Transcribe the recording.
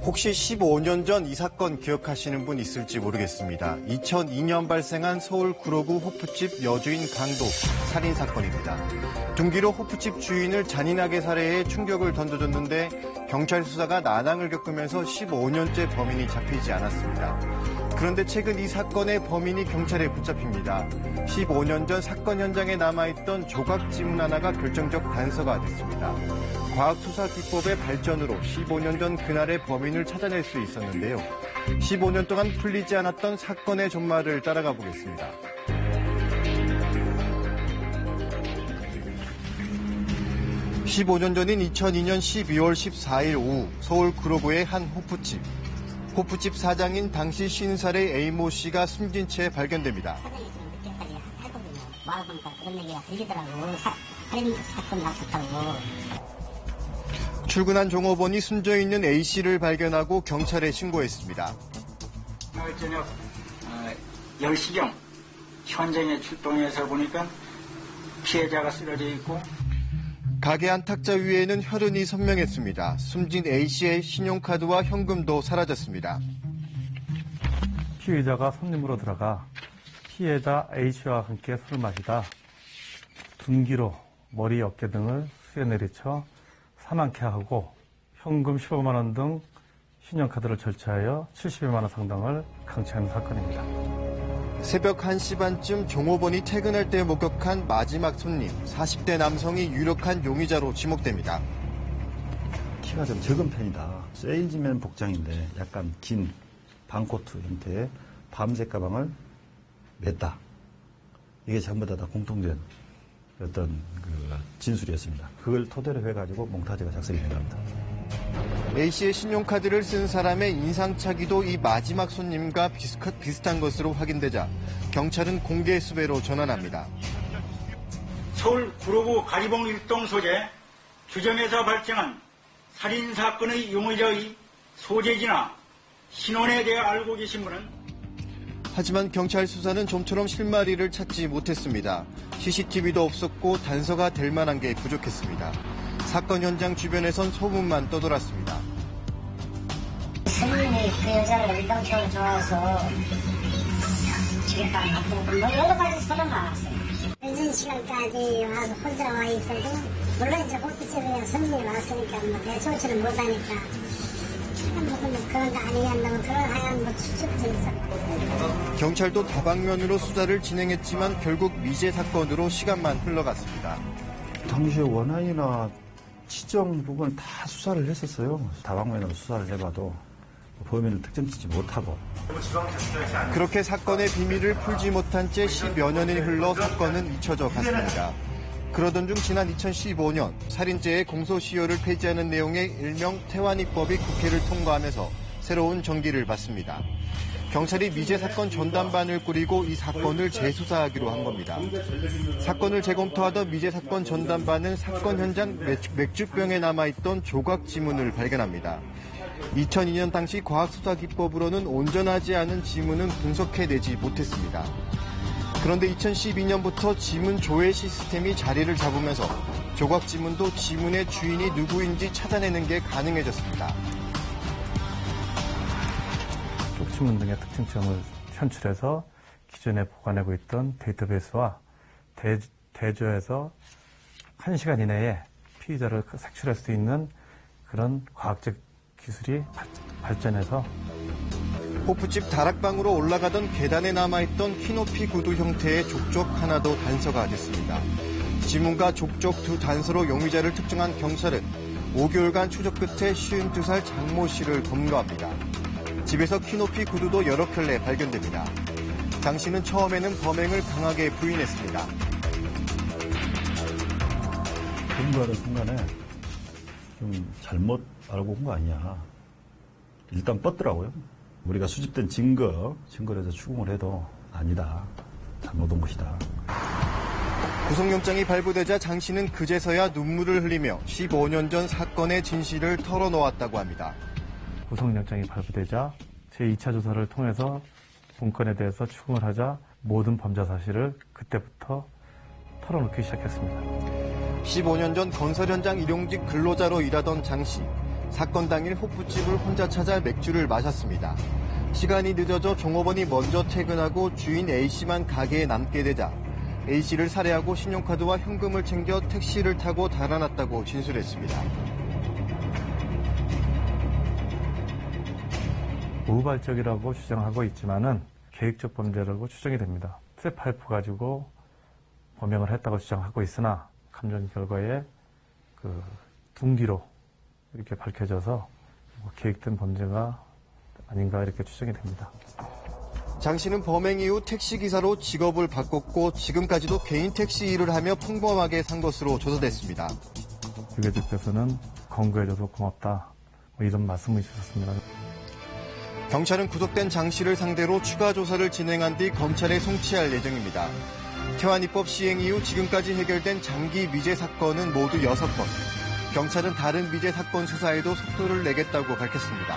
혹시 15년 전 이 사건 기억하시는 분 있을지 모르겠습니다. 2002년 발생한 서울 구로구 호프집 여주인 강도 살인사건입니다. 둔기로 호프집 주인을 잔인하게 살해해 충격을 던져줬는데 경찰 수사가 난항을 겪으면서 15년째 범인이 잡히지 않았습니다. 그런데 최근 이 사건의 범인이 경찰에 붙잡힙니다. 15년 전 사건 현장에 남아있던 조각 지문 하나가 결정적 단서가 됐습니다. 과학수사 기법의 발전으로 15년 전 그날의 범인을 찾아낼 수 있었는데요. 15년 동안 풀리지 않았던 사건의 전말을 따라가 보겠습니다. (15년) 전인 2002년 12월 14일 오후 서울 구로구의 한 호프집. 호프집 사장인 당시 50살의 A모 씨가 숨진 채 발견됩니다. 사장이 좀 늦게까지 하거든요. 와보니까 그런 얘기가 들리더라고. 살인 사건 났었다고. 출근한 종업원이 숨져있는 A씨를 발견하고 경찰에 신고했습니다. 오늘 저녁 10시경 현장에 출동해서 보니까 피해자가 쓰러져 있고 가게 한 탁자 위에는 혈흔이 선명했습니다. 숨진 A씨의 신용카드와 현금도 사라졌습니다. 피의자가 손님으로 들어가 피해자 A씨와 함께 술을 마시다 둔기로 머리, 어깨 등을 수에 내리쳐 사망케 하고 현금 15만 원 등 신용카드를 절취하여 70여만 원 상당을 강취한 사건입니다. 새벽 1시 반쯤 종업원이 퇴근할 때 목격한 마지막 손님, 40대 남성이 유력한 용의자로 지목됩니다. 키가 좀 적은 편이다. 세일즈맨 복장인데 약간 긴 반코트 형태의 밤색 가방을 맸다. 이게 전부 다 공통된 어떤 진술이었습니다. 그걸 토대로 해가지고 몽타주가 작성이 된 겁니다. A씨의 신용카드를 쓴 사람의 인상착의도 이 마지막 손님과 비슷한 것으로 확인되자 경찰은 공개 수배로 전환합니다. 서울 구로구 가리봉 1동 소재 주점에서 발생한 살인사건의 용의자의 소재지나 신원에 대해 알고 계신 분은? 하지만 경찰 수사는 좀처럼 실마리를 찾지 못했습니다. CCTV도 없었고 단서가 될 만한 게 부족했습니다. 사건 현장 주변에선 소문만 떠돌았습니다. 손님이 그 여자를 일방적으로 좋아해서 죽였다는 것 같고 여러 가지 소문 많았어요. 늦은 시간까지 와서 혼자 와 있어도 물론 이제 호프집에 손님이 왔으니까 내조치는 못하니까 무슨 그런 거 아니냐는 그런 하얀 추측도 있었고. 경찰도 다방면으로 수사를 진행했지만 결국 미제 사건으로 시간만 흘러갔습니다. 당시에 원한이나 치정 부분 다 수사를 했었어요. 다방면으로 수사를 해봐도 범인을 특정짓지 못하고. 그렇게 사건의 비밀을 풀지 못한 채 10여 년이 흘러 사건은 잊혀져 갔습니다. 그러던 중 지난 2015년 살인죄의 공소시효를 폐지하는 내용의 일명 태완이법이 국회를 통과하면서 새로운 전기를 받습니다. 경찰이 미제 사건 전담반을 꾸리고 이 사건을 재수사하기로 한 겁니다. 사건을 재검토하던 미제 사건 전담반은 사건 현장 맥주병에 남아있던 조각 지문을 발견합니다. 2002년 당시 과학수사기법으로는 온전하지 않은 지문은 분석해내지 못했습니다. 그런데 2012년부터 지문 조회 시스템이 자리를 잡으면서 조각 지문도 지문의 주인이 누구인지 찾아내는 게 가능해졌습니다. 쪽지문 등의 특징점을 현출해서 기존에 보관하고 있던 데이터베이스와 대조해서 1시간 이내에 피의자를 색출할 수 있는 그런 과학적 기술이 발전해서 호프집 다락방으로 올라가던 계단에 남아있던 키높이 구두 형태의 족적 하나도 단서가 됐습니다. 지문과 족적 두 단서로 용의자를 특정한 경찰은 5개월간 추적 끝에 52살 장모 씨를 검거합니다. 집에서 키높이 구두도 여러 켤레 발견됩니다. 장 씨는 처음에는 범행을 강하게 부인했습니다. 검거하는 순간에 좀 잘못 알고 온 거 아니냐. 일단 뻗더라고요. 우리가 수집된 증거를 해서 추궁을 해도 아니다. 잘못 온 것이다. 구속영장이 발부되자 장 씨는 그제서야 눈물을 흘리며 15년 전 사건의 진실을 털어놓았다고 합니다. 구속영장이 발부되자 제2차 조사를 통해서 본건에 대해서 추궁을 하자 모든 범죄 사실을 그때부터 털어놓기 시작했습니다. 15년 전 건설 현장 일용직 근로자로 일하던 장 씨. 사건 당일 호프집을 혼자 찾아 맥주를 마셨습니다. 시간이 늦어져 종업원이 먼저 퇴근하고 주인 A씨만 가게에 남게 되자 A씨를 살해하고 신용카드와 현금을 챙겨 택시를 타고 달아났다고 진술했습니다. 우발적이라고 주장하고 있지만은 계획적 범죄라고 추정이 됩니다. 쇠파이프 가지고 범행을 했다고 주장하고 있으나 감정 결과에 그 둔기로 이렇게 밝혀져서 계획된 범죄가 아닌가 이렇게 추정이 됩니다. 장 씨는 범행 이후 택시기사로 직업을 바꿨고 지금까지도 개인 택시 일을 하며 평범하게 산 것으로 조사됐습니다. 유가족께서는 권고해줘서 고맙다 이런 말씀을 주셨습니다. 경찰은 구속된 장 씨를 상대로 추가 조사를 진행한 뒤 검찰에 송치할 예정입니다. 태완이법 시행 이후 지금까지 해결된 장기 미제 사건은 모두 6건. 경찰은 다른 미제 사건 수사에도 속도를 내겠다고 밝혔습니다.